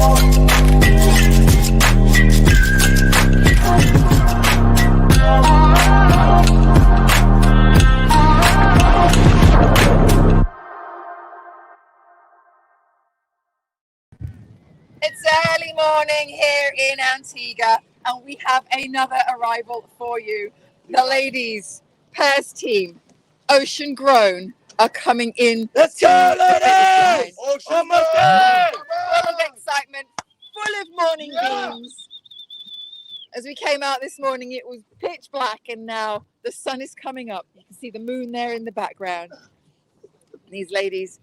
It's early morning here in Antigua, and we have another arrival for you. The ladies' pairs team, Ocean Grown, are coming in. Let's go, ladies! Full of excitement, full of morning beams. As we came out this morning, it was pitch black, and now the sun is coming up. You can see the moon there in the background. These ladies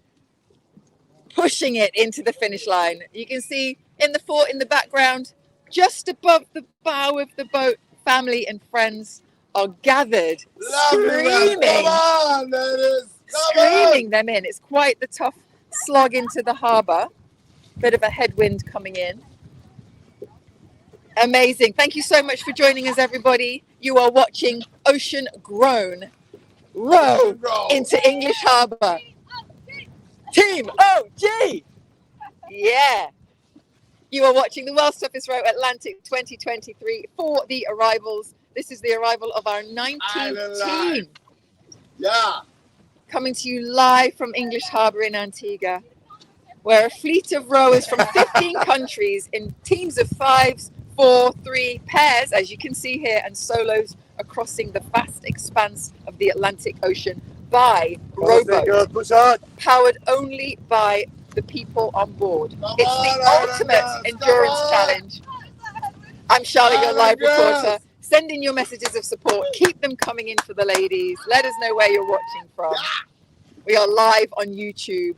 pushing it into the finish line. You can see in the fort in the background, just above the bow of the boat, family and friends are gathered, screaming them in. It's quite the tough slog into the harbour. Bit of a headwind coming in. Amazing. Thank you so much for joining us, everybody. You are watching Ocean Grown row into English Harbour. Team OG! Yeah. You are watching the World's Toughest Row Atlantic 2023 for the arrivals. This is the arrival of our 19th team. Yeah. Coming to you live from English Harbour in Antigua, where a fleet of rowers from 15 countries in teams of 5s, 4, 3 pairs, as you can see here, and solos are crossing the vast expanse of the Atlantic Ocean by rowboat, powered only by the people on board. It's the ultimate endurance challenge. I'm Charlotte, your live reporter. Send in your messages of support. Keep them coming in for the ladies. Let us know where you're watching from. We are live on YouTube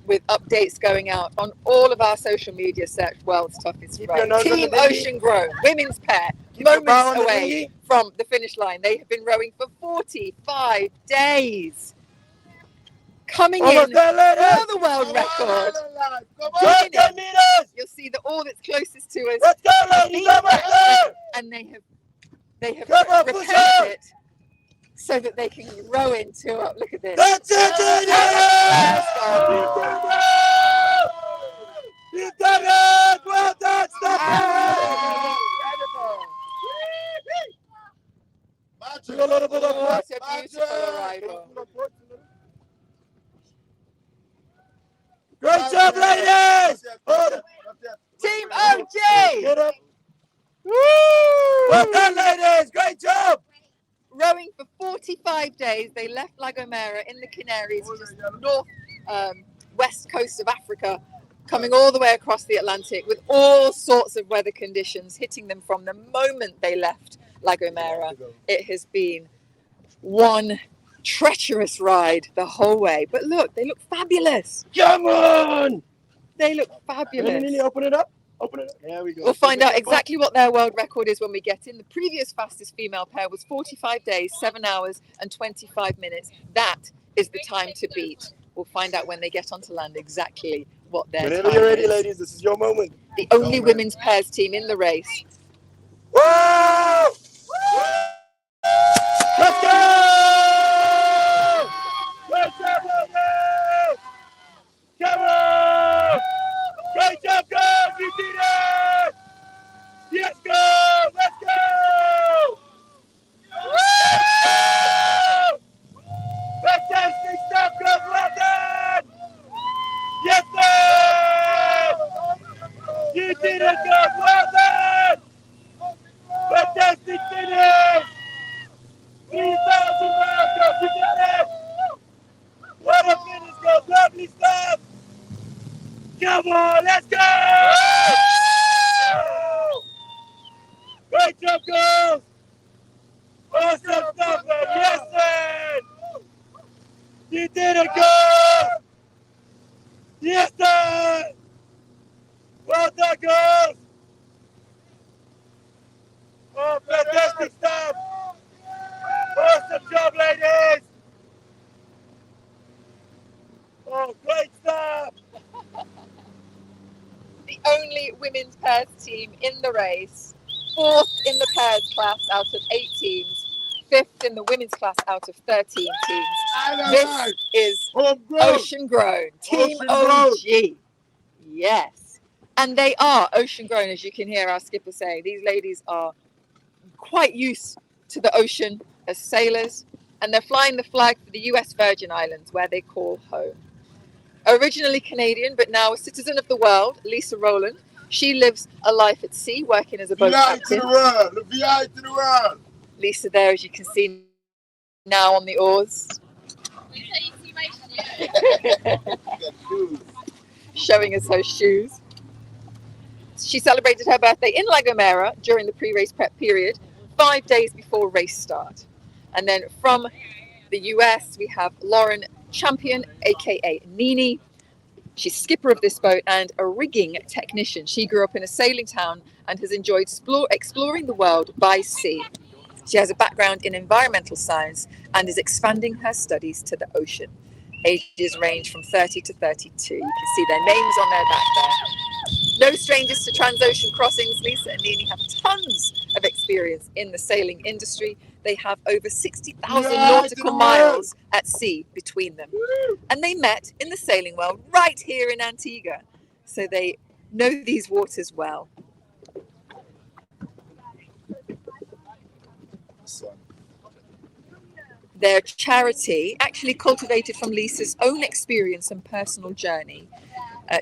with updates going out on all of our social media. Search World's Toughest Row. Team Ocean Grown, women's pair, moments away from the finish line. They have been rowing for 45 days. Coming in for the world record. You'll see that all that's closest to us. Let's go, ladies! And they have repaired it so that they can row into it. Look at this. That's it! You done it! Well done, Stefan! Incredible! What a beautiful arrival. Great job, ladies! Team OG! Get up. Woo! Well done, ladies! Great job! Rowing for 45 days, they left La Gomera in the Canaries, just north west coast of Africa, coming all the way across the Atlantic with all sorts of weather conditions hitting them from the moment they left La Gomera. It has been one treacherous ride the whole way. But look, they look fabulous. Come on! They look fabulous. Open it up. Open it up. There we go. We'll find out exactly what their world record is when we get in. The previous fastest female pair was 45 days, 7 hours and 25 minutes. That is the time to beat. We'll find out when they get onto land exactly what their Whenever time you're ready, is. ladies, this is your moment. The only women's pairs team in the race. Whoa! Let's go! Let's go, ladies! Come on! Great job, girls! You did it! Yes, go! Let's go! Woo! Fantastic stuff, girls! Well done! Yes, sir! You did it, girls! Well done! Fantastic finish! 3,000 miles, girls! You did it! What a finish, girls! Lovely stuff! Come on, let's go! Great job, girls! Awesome stuff, man! Yes, man! You did it, girls! Yes, sir! Well done, girls! Oh, fantastic stuff! Awesome job, ladies! Oh, great stuff! The only women's pairs team in the race. 4th in the pairs class out of 8 teams. 5th in the women's class out of 13 teams. This is Ocean Grown. Team OG. Yes. And they are ocean grown, as you can hear our skipper say. These ladies are quite used to the ocean as sailors, and they're flying the flag for the US Virgin Islands, where they call home. Originally Canadian, but now a citizen of the world, Lisa Rowland. She lives a life at sea, working as a boat captain. The VI to the world. Lisa there, as you can see now on the oars. Showing us her shoes. She celebrated her birthday in La Gomera during the pre-race prep period, 5 days before race start. And then from the US, we have Lauren Champion, aka Nini. She's skipper of this boat and a rigging technician. She grew up in a sailing town and has enjoyed exploring the world by sea. She has a background in environmental science and is expanding her studies to the ocean. Ages range from 30 to 32. You can see their names on their back there. No strangers to transocean crossings. Lisa and Nini have tons of experience in the sailing industry. They have over 60,000 nautical miles at sea between them. And they met in the sailing world right here in Antigua. So they know these waters well. Their charity, actually cultivated from Lisa's own experience and personal journey,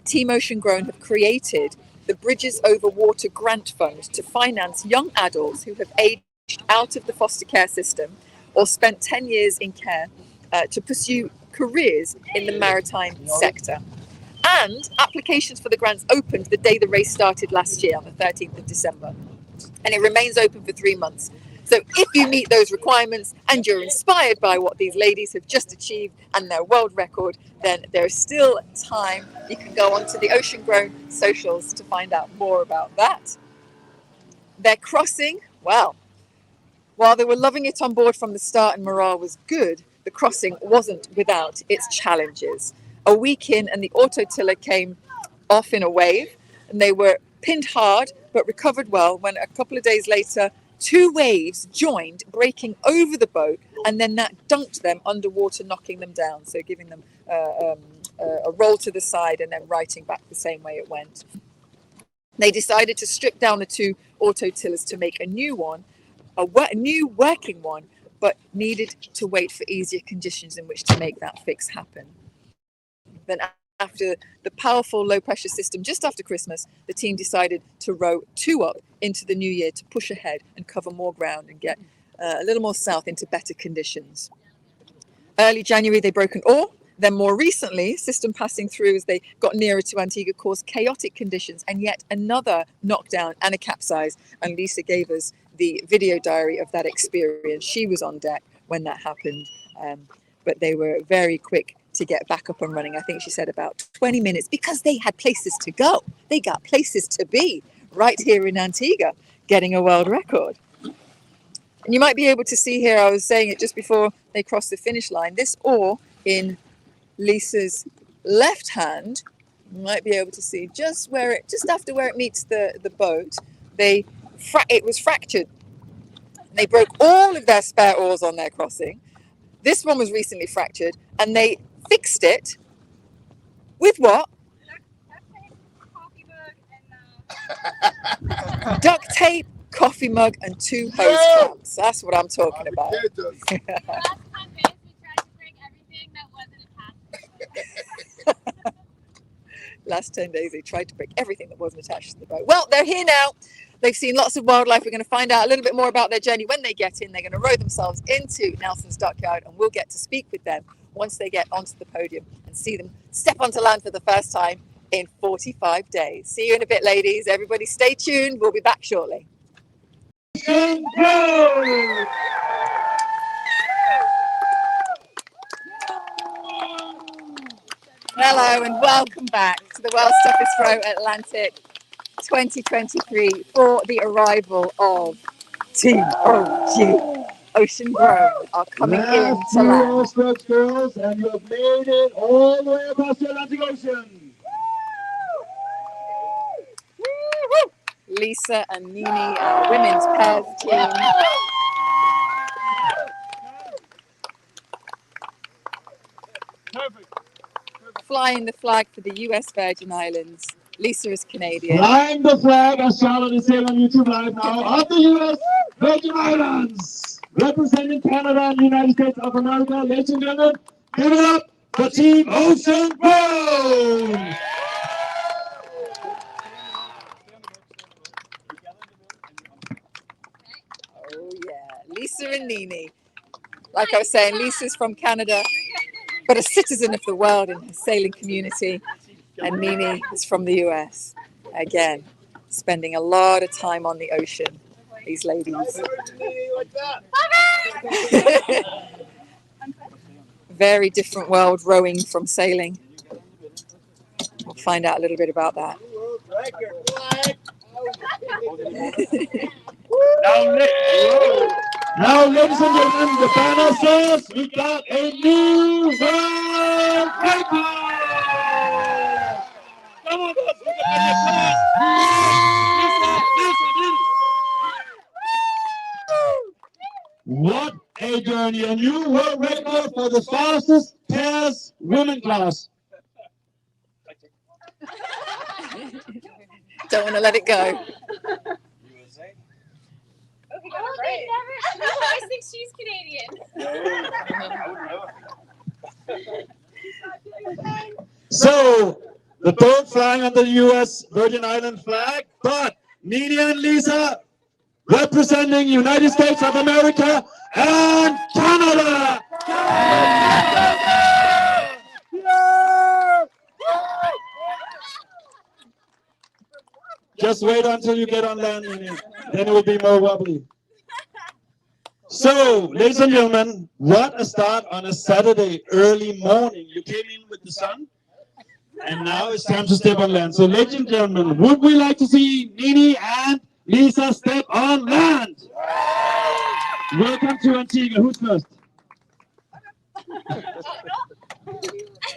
Team Ocean Grown have created the Bridges Over Water Grant Fund to finance young adults who have aged out of the foster care system or spent 10 years in care to pursue careers in the maritime sector. And applications for the grants opened the day the race started last year on the 13th of December. And it remains open for 3 months. So if you meet those requirements and you're inspired by what these ladies have just achieved and their world record, then there's still time. You can go onto the Ocean Grown socials to find out more about that. Their crossing, well, while they were loving it on board from the start and morale was good, the crossing wasn't without its challenges. A week in and the auto tiller came off in a wave and they were pinned hard but recovered well when a couple of days later 2 waves joined, breaking over the boat, and then that dunked them underwater, knocking them down, so giving them a roll to the side and then righting back the same way it went. They decided to strip down the 2 auto tillers to make a new one, a new working one, but needed to wait for easier conditions in which to make that fix happen. Then after the powerful low pressure system just after Christmas, the team decided to row 2 up into the new year to push ahead and cover more ground and get a little more south into better conditions. Early January, they broke an oar. Then more recently, system passing through as they got nearer to Antigua caused chaotic conditions and yet another knockdown and a capsize. And Lisa gave us the video diary of that experience. She was on deck when that happened, but they were very quick to get back up and running. I think she said about 20 minutes because they had places to go. They got places to be right here in Antigua, getting a world record. And you might be able to see here, I was saying it just before they crossed the finish line, this oar in Lisa's left hand, you might be able to see just after where it meets the boat, it was fractured. They broke all of their spare oars on their crossing. This one was recently fractured and they fixed it with what? Duct tape, coffee mug, and 2 hose clamps. That's what I'm talking about. Last 10 days, they tried to break everything that wasn't attached to the boat. Well, they're here now. They've seen lots of wildlife. We're going to find out a little bit more about their journey when they get in. They're going to row themselves into Nelson's Dockyard, and we'll get to speak with them once they get onto the podium and see them step onto land for the first time in 45 days. See you in a bit, ladies. Everybody stay tuned. We'll be back shortly. Hello and welcome back to the World's Toughest Row Atlantic 2023 for the arrival of Team OG. Ocean Grown are coming in to land. Strokes, girls, and you have made it all the way across the Atlantic Ocean. Lisa and Nini, our women's pairs team. Flying the flag for the US Virgin Islands. Lisa is Canadian. Flying the flag, as Charlotte is saying on YouTube Live now, of the U.S. Virgin Islands, representing Canada and the United States of America. Ladies and gentlemen, give it up for Team Ocean Grown! Oh yeah, Lisa and Nini. Like I was saying, Lisa's from Canada, but a citizen of the world in her sailing community. And Nini is from the US. Again, spending a lot of time on the ocean, these ladies. Very different world rowing from sailing. We'll find out a little bit about that. Now, ladies and gentlemen, the banner says we got a new world record! Come on, boys, look at that, come on! What a journey! A new world record for the fastest pairs women class. Don't want to let it go. Oh, they never. I think she's Canadian. So, the boat flying under the U.S. Virgin Island flag, but Nini and Lisa representing United States of America and Canada. Just wait until you get on land, Nini. Then it will be more wobbly. So, ladies and gentlemen, what a start on a Saturday early morning. You came in with the sun, and now it's time to step on land. So, ladies and gentlemen, would we like to see Nini and Lisa step on land? Welcome to Antigua. Who's first?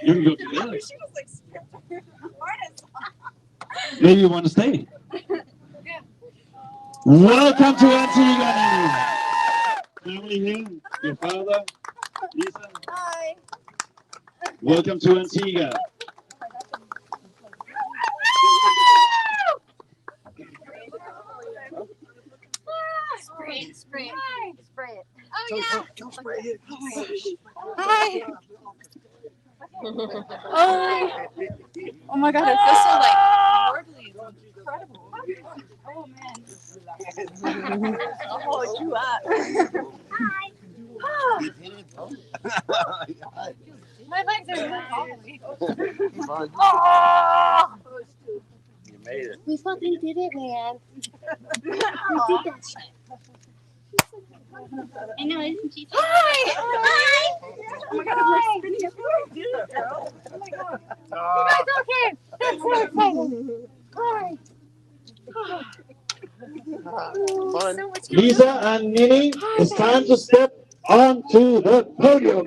You can go together. Maybe you want to stay. Welcome to Antigua, Nini. Family here, your father, Lisa. Hi. Welcome to Antigua. Spray it. Spray it. Oh, Don't spray it. Hi. Oh my God, it feels so like warbly. It's incredible. Oh man. I'll hold you up. Hi. My legs are wobbly. Oh! You made it. We fucking did it, man. We did that shit. I know, isn't she? Hi! Hi! Oh my God, I'm like spinning up. Oh my God. You guys okay? That's so exciting. Hi. Fun. So much Lisa and Nini, it's time to step onto the podium.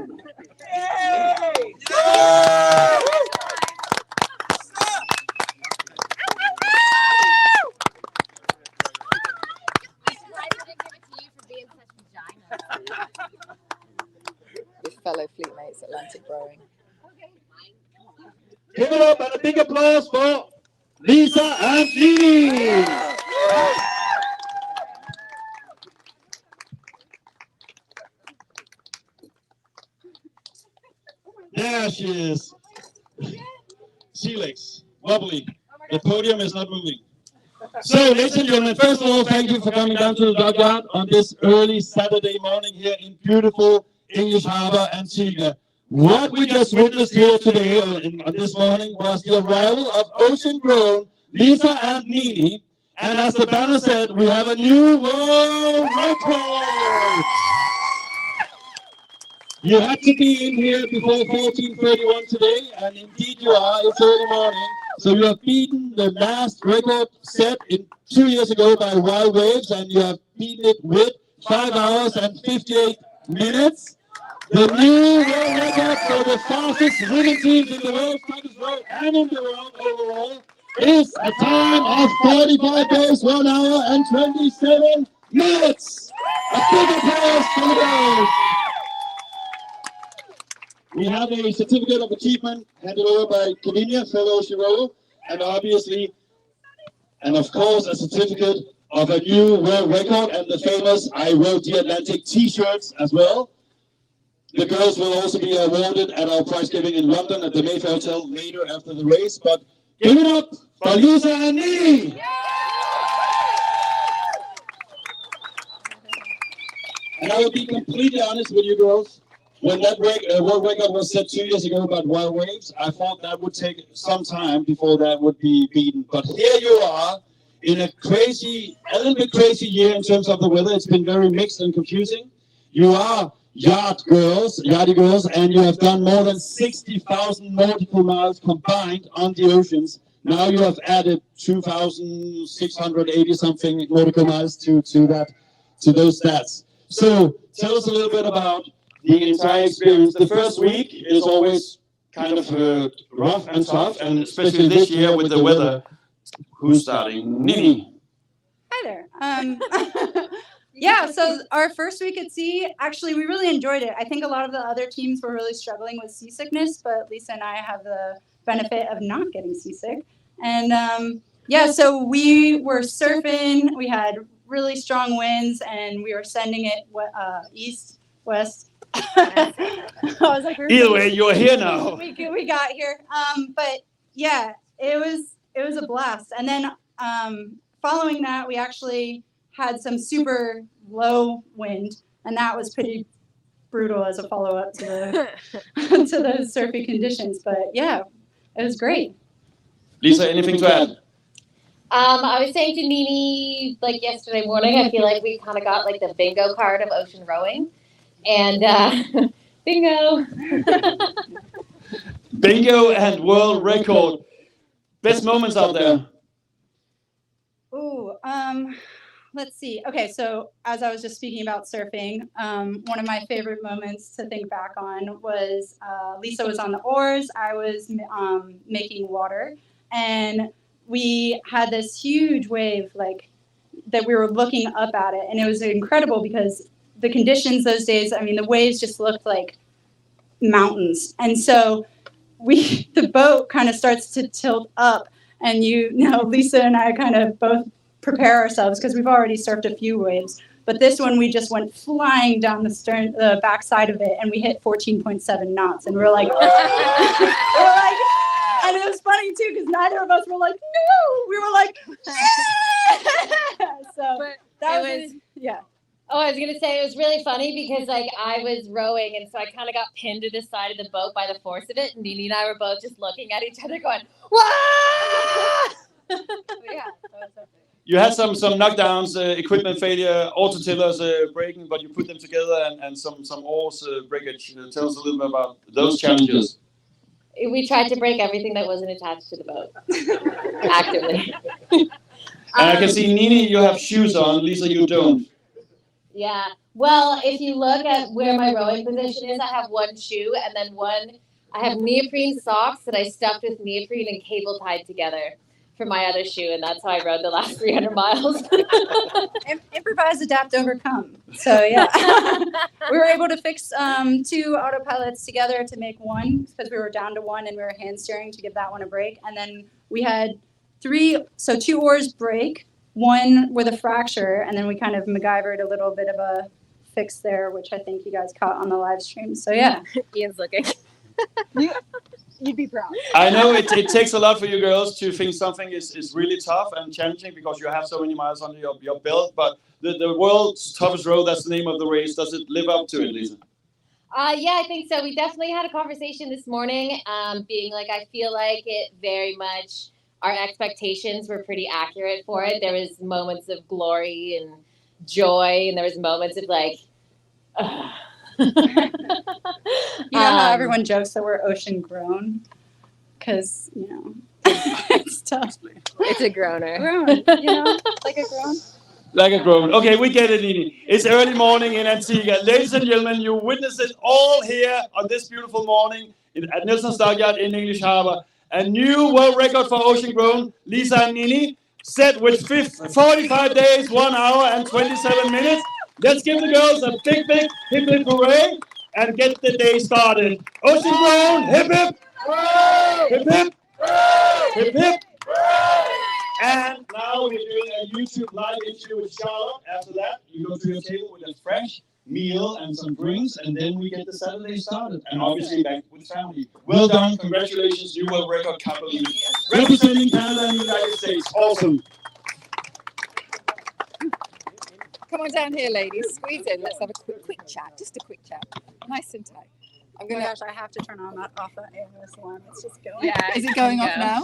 With fellow fleet mates, Atlantic Rowing. Give it up and a big applause for Lisa and Nini. There she is. Sea legs, wobbly. The podium is not moving. So, ladies and gentlemen, first of all, thank you for coming down to the dockyard on this early Saturday morning here in beautiful English Harbor, Antigua. What we just witnessed here today, on this morning, was the arrival of ocean-grown Lisa and Nini. And as the banner said, we have a new world record! You had to be in here before 14:31 today, and indeed you are. It's early morning. So you have beaten the last record set 2 years ago by Wild Waves, and you have beaten it with 5 hours and 58 minutes. The new world record for the fastest swimming teams in the world, Scottish Road, and in the world overall, is a time of 45 days, 1 hour, and 27 minutes. A big applause for the girls. We have a certificate of achievement handed over by Kalinia, fellow Shiro, and obviously, and of course, a certificate of a new world record and the famous I Rode the Atlantic t-shirts as well. The girls will also be awarded at our prize giving in London at the Mayfair Hotel later after the race. But give it up for Lisa and Nini! And I will be completely honest with you girls. When that world record was set 2 years ago about wild waves, I thought that would take some time before that would be beaten. But here you are in a little bit crazy year in terms of the weather. It's been very mixed and confusing. You are yachty girls, and you have done more than 60,000 nautical miles combined on the oceans. Now you have added 2,680 something nautical miles to those stats. So tell us a little bit about the entire experience. The first week is always kind of rough and tough, and especially this year with the weather. Who's starting? Nini. Hi there. Yeah, so our first week at sea, actually, we really enjoyed it. I think a lot of the other teams were really struggling with seasickness, but Lisa and I have the benefit of not getting seasick. And yeah, so we were surfing. We had really strong winds, and we were sending it east, west. I was like, either way, you're here now. We got here. But yeah, it was a blast. And then following that, we actually had some super low wind, and that was pretty brutal as a follow-up to the to the surfing conditions. But yeah, it was great. Lisa, anything to add? I was saying to Nini like yesterday morning, I feel like we kind of got like the bingo card of ocean rowing, and bingo. Bingo and world record. Best moments out there. Ooh, let's see. Okay, so as I was just speaking about surfing, one of my favorite moments to think back on was Lisa was on the oars, I was making water, and we had this huge wave like that we were looking up at it, and it was incredible because the conditions those days, I mean, the waves just looked like mountains, and so the boat kind of starts to tilt up, and Lisa and I kind of both prepare ourselves because we've already surfed a few waves, but this one we just went flying down the backside of it, and we hit 14.7 knots, and we're like, and it was funny too because neither of us were like, no, we were like, yeah! So but that was yeah. Oh, I was going to say, it was really funny because, like, I was rowing, and so I kind of got pinned to the side of the boat by the force of it, and Nini and I were both just looking at each other going, "Wah!" Yeah, that was so funny. You had some knockdowns, equipment failure, autotillers breaking, but you put them together and some oars breakage. Tell us a little bit about those challenges. We tried to break everything that wasn't attached to the boat, actively. And I can see, Nini, you have shoes on. Lisa, you don't. Yeah. Well, if you look at where my rowing position is, I have one shoe and then I have neoprene socks that I stuffed with neoprene and cable tied together for my other shoe, and that's how I rode the last 300 miles. Improvise, adapt, overcome. So yeah, we were able to fix 2 autopilots together to make one because we were down to one and we were hand steering to give that one a break. And then we had 2 oars break, one with a fracture, and then we kind of MacGyvered a little bit of a fix there, which I think you guys caught on the live stream. So yeah. Ian's looking. You'd be proud. I know it takes a lot for you girls to think something is really tough and challenging because you have so many miles under your belt, but the world's toughest road, that's the name of the race. Does it live up to it, Lisa? Yeah, I think so. We definitely had a conversation this morning, being like, I feel like it very much, our expectations were pretty accurate for it. There was moments of glory and joy, and there was moments of like, You know how everyone jokes that we're ocean grown? Because, it's tough. it's a groaner. Grown, like a grown. Like a grown. Okay, we get it, Nini. It's early morning in Antigua. Ladies and gentlemen, you witness it all here on this beautiful morning at Nielsen Stockyard in English Harbor. A new world record for ocean grown, Lisa and Nini, set with 45 days, 1 hour and 27 minutes. Let's give the girls a big hip hip hooray and get the day started. Ocean grown, hip hip, hip hip, hip hip. And now we're doing a YouTube live interview with Charlotte. After that, you go to your table with a fresh meal and some drinks, and then we get the Saturday started. And obviously back with family. Well done, congratulations, you will record company representing Canada and the United States. Awesome. Come on down here, ladies. Squeeze in. Let's have a quick chat. Just a quick chat. Nice and tight. I'm Oh my gonna. gosh, I have to turn off that AMS alarm. It's just going. Yeah. Is it going off Go. now?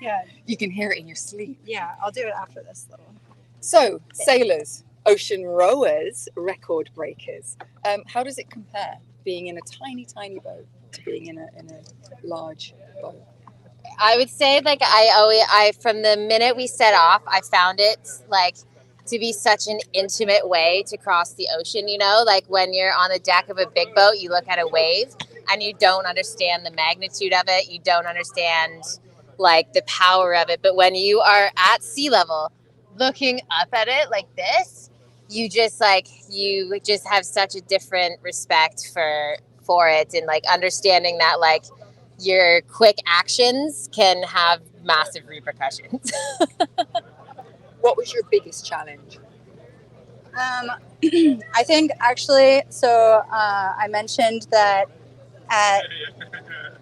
Yeah. You can hear it in your sleep. Yeah, I'll do it after this little. So, sailors, ocean rowers, record breakers. How does it compare being in a tiny, tiny boat to being in a large boat? I would say like I from the minute we set off, I found it like to be such an intimate way to cross the ocean, you know, like when you're on the deck of a big boat, you look at a wave and you don't understand the magnitude of it. You don't understand like the power of it. But when you are at sea level looking up at it like this, you just have such a different respect for it and like understanding that like your quick actions can have massive repercussions. What was your biggest challenge? I think actually, so I mentioned that at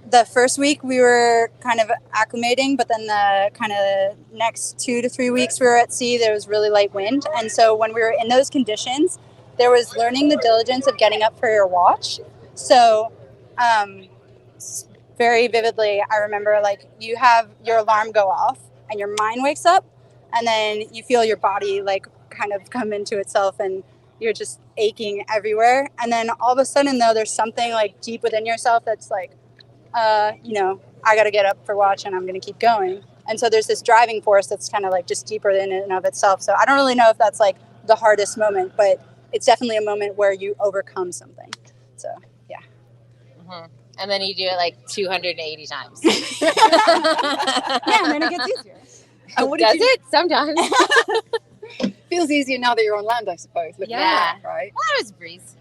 the first week we were kind of acclimating, but then the kind of next 2 to 3 weeks we were at sea, there was really light wind. And so when we were in those conditions, there was learning the diligence of getting up for your watch. So very vividly, I remember like you have your alarm go off and your mind wakes up, and then you feel your body like kind of come into itself and you're just aching everywhere. And then all of a sudden though, there's something like deep within yourself that's like, you know, I got to get up for watch and I'm going to keep going. And so there's this driving force that's kind of like just deeper in and of itself. So I don't really know if that's like the hardest moment, but it's definitely a moment where you overcome something. So, yeah. Mm-hmm. And then you do it like 280 times. Yeah, and then it gets easier. And what Does it? Sometimes. Feels easier now that you're on land, I suppose. Looking Yeah. at that, right? That was a breeze.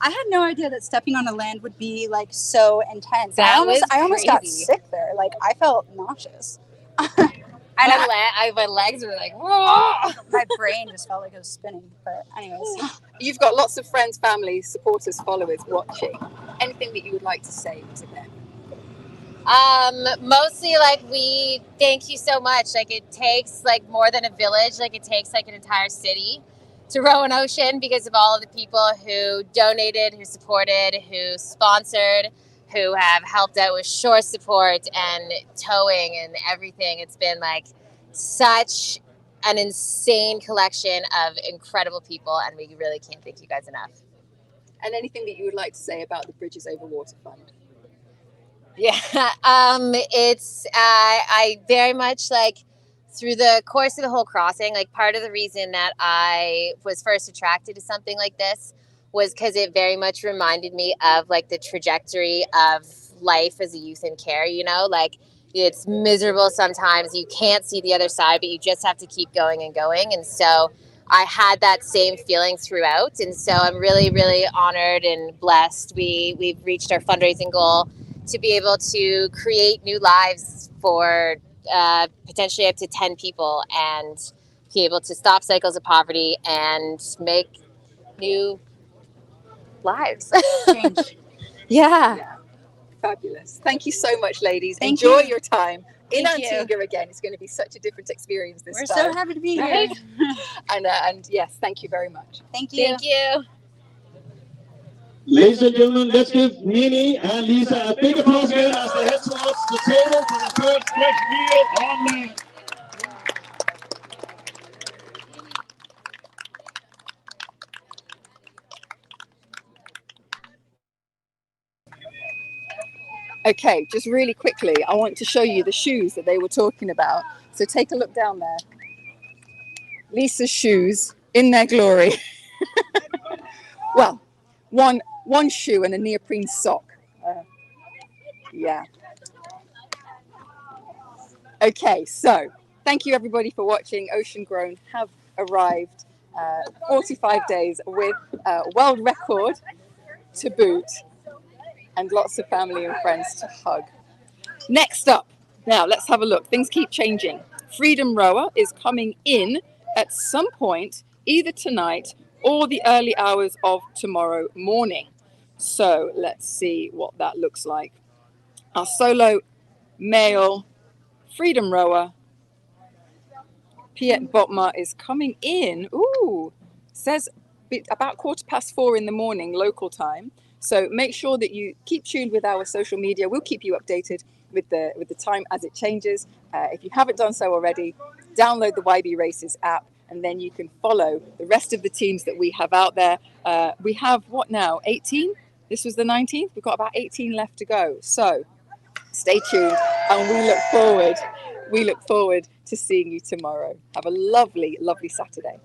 I had no idea that stepping on a land would be like so intense. That I almost got crazy. sick there. Like I felt nauseous. And My legs were like, whoa! my brain just felt like it was spinning. But anyways, You've got lots of friends, family, supporters, followers watching. Anything that you would like to say to them? Mostly like we thank you so much. Like it takes like more than a village. Like it takes like an entire city to row an ocean because of all of the people who donated, who supported, who sponsored, who have helped out with shore support and towing and everything. It's been like such an insane collection of incredible people, and we really can't thank you guys enough. And anything that you would like to say about the Bridges Over Water Fund? Yeah, it's I very much like through the course of the whole crossing, like part of the reason that I was first attracted to something like this was because it very much reminded me of like the trajectory of life as a youth in care, you know, like it's miserable sometimes, you can't see the other side, but you just have to keep going and going. And so I had that same feeling throughout. And so I'm really, really honored and blessed. We've reached our fundraising goal to be able to create new lives for potentially up to 10 people and be able to stop cycles of poverty and make new lives. change. Yeah. Fabulous. Thank you so much, ladies. Thank Enjoy you. your time in Thank you. Antigua again. It's going to be such a different experience this We're time. so happy to be here. Right? And yes, thank you very much. Thank you. Thank you. Ladies and gentlemen, let's give Nini and Lisa a big applause again as they head towards the table for the first fresh meal on land. Okay, just really quickly, I want to show you the shoes that they were talking about. So take a look down there. Lisa's shoes in their glory. Well, one shoe and a neoprene sock. Yeah. Okay, so thank you everybody for watching. Ocean Grown have arrived 45 days with a world record to boot and lots of family and friends to hug. Next up, Now, let's have a look. Things keep changing. Freedom Rower is coming in at some point, either tonight or the early hours of tomorrow morning. So let's see what that looks like. Our solo male Freedom Rower, Piet Botma, is coming in. Ooh, says about 4:15 in the morning local time. So make sure that you keep tuned with our social media. We'll keep you updated with the time as it changes. If you haven't done so already, download the YB Races app, and then you can follow the rest of the teams that we have out there. We have what now? 18? This was the 19th. We've got about 18 left to go. So stay tuned, and we look forward to seeing you tomorrow. Have a lovely, lovely Saturday.